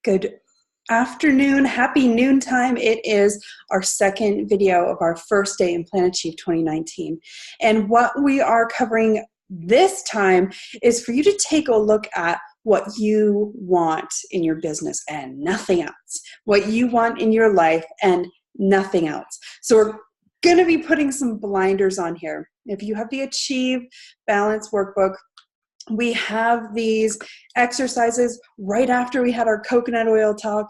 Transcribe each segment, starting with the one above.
Good afternoon. Happy noontime. It is our second video of our first day in Plan Achieve 2019. And what we are covering this time is for you to take a look at what you want in your business and nothing else. What you want in your life and nothing else. So we're going to be putting some blinders on here. If you have the Achieve Balance workbook, we have these exercises right after we had our coconut oil talk,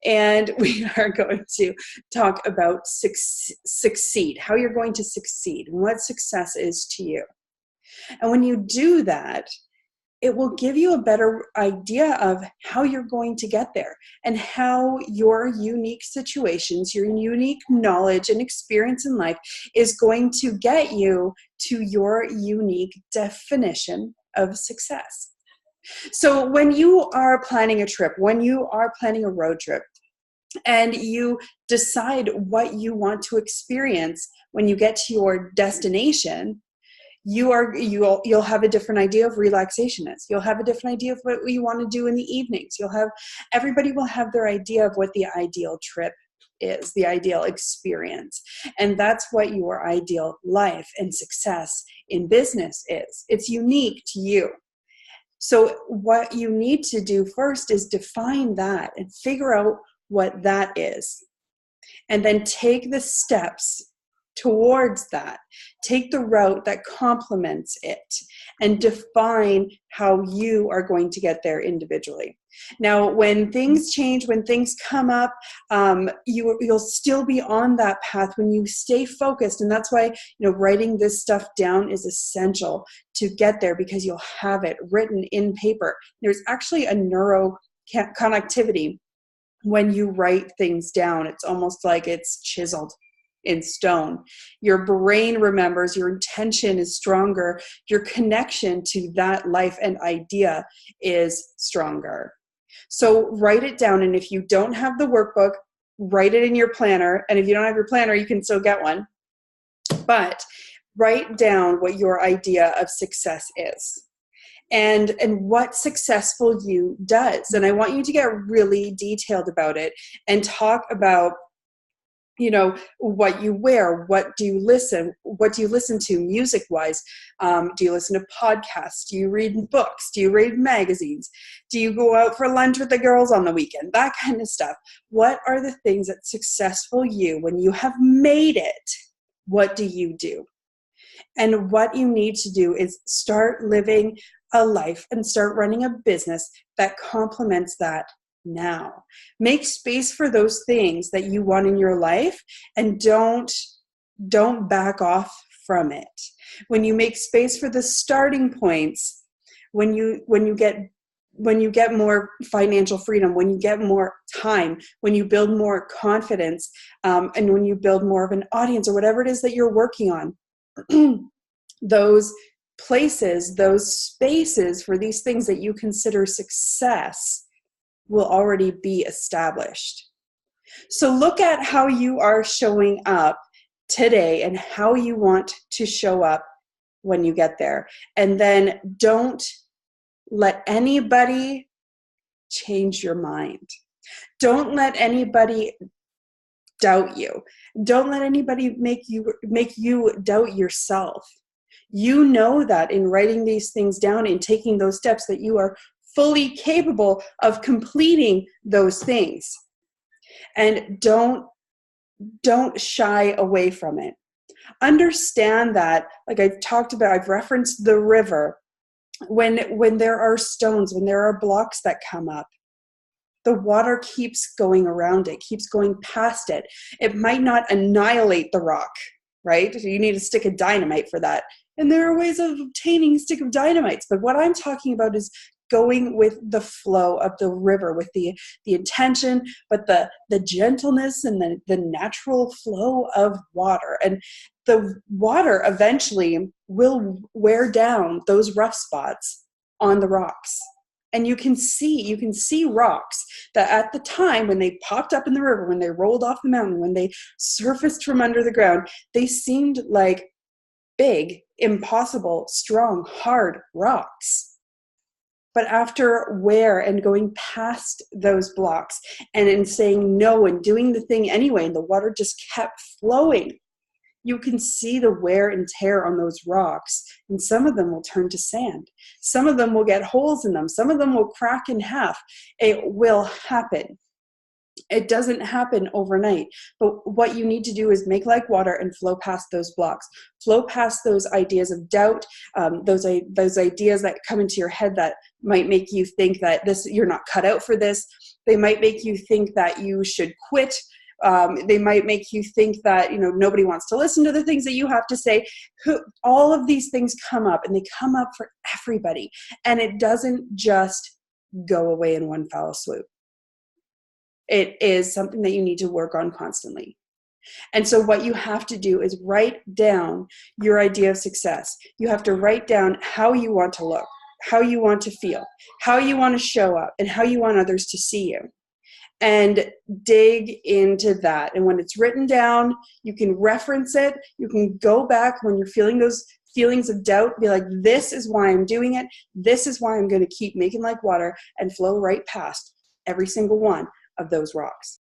and we are going to talk about succeed, how you're going to succeed, and what success is to you. And when you do that, it will give you a better idea of how you're going to get there and how your unique situations, your unique knowledge and experience in life is going to get you to your unique definition of success. So when you are planning a trip, when you are planning a road trip, and you decide what you want to experience when you get to your destination, you'll have a different idea of relaxation is. You'll have a different idea of what you want to do in the evenings. Everybody will have their idea of what the ideal trip is, the ideal experience. And that's what your ideal life and success in business is. It's unique to you. So what you need to do first is define that and figure out what that is. And then take the steps towards that. Take the route that complements it and define how you are going to get there individually. Now, when things change, when things come up, you'll still be on that path when you stay focused. And that's why, writing this stuff down is essential to get there, because you'll have it written in paper. There's actually a neuroconnectivity when you write things down. It's almost like it's chiseled in stone. Your brain remembers, your intention is stronger, your connection to that life and idea is stronger. So write it down, and if you don't have the workbook, write it in your planner. And if you don't have your planner, you can still get one. But write down what your idea of success is and what successful you does. And I want you to get really detailed about it and talk about what you wear, what do you listen to music wise? Do you listen to podcasts? Do you read books? Do you read magazines? Do you go out for lunch with the girls on the weekend? That kind of stuff. What are the things that successful you, when you have made it, what do you do? And what you need to do is start living a life and start running a business that complements that now. Make space for those things that you want in your life, and don't back off from it. When you make space for the starting points, when you get more financial freedom, when you get more time, when you build more confidence, and when you build more of an audience or whatever it is that you're working on, those places, those spaces for these things that you consider success will already be established. So look at how you are showing up today and how you want to show up when you get there. And then don't let anybody change your mind. Don't let anybody doubt you. Don't let anybody make you doubt yourself. You know that in writing these things down and taking those steps that you are fully capable of completing those things. And don't shy away from it. Understand that, like I've talked about, I've referenced the river. When there are stones, when there are blocks that come up, the water keeps going around it, keeps going past it. It might not annihilate the rock, right? You need a stick of dynamite for that. And there are ways of obtaining a stick of dynamites. But what I'm talking about is going with the flow of the river, with the intention, but the gentleness and the natural flow of water. And the water eventually will wear down those rough spots on the rocks. And you can see rocks that at the time when they popped up in the river, when they rolled off the mountain, when they surfaced from under the ground, they seemed like big, impossible, strong, hard rocks. But after wear and going past those blocks and in saying no and doing the thing anyway, and the water just kept flowing, you can see the wear and tear on those rocks. And some of them will turn to sand. Some of them will get holes in them. Some of them will crack in half. It will happen. It doesn't happen overnight, but what you need to do is make like water and flow past those blocks, flow past those ideas of doubt, those ideas that come into your head that might make you think that you're not cut out for this. They might make you think that you should quit. They might make you think that, nobody wants to listen to the things that you have to say. All of these things come up, and they come up for everybody, and it doesn't just go away in one foul swoop. It is something that you need to work on constantly. And so what you have to do is write down your idea of success. You have to write down how you want to look, how you want to feel, how you want to show up, and how you want others to see you. And dig into that. And when it's written down, you can reference it. You can go back when you're feeling those feelings of doubt, be like, this is why I'm doing it. This is why I'm going to keep making like water and flow right past every single one of those rocks.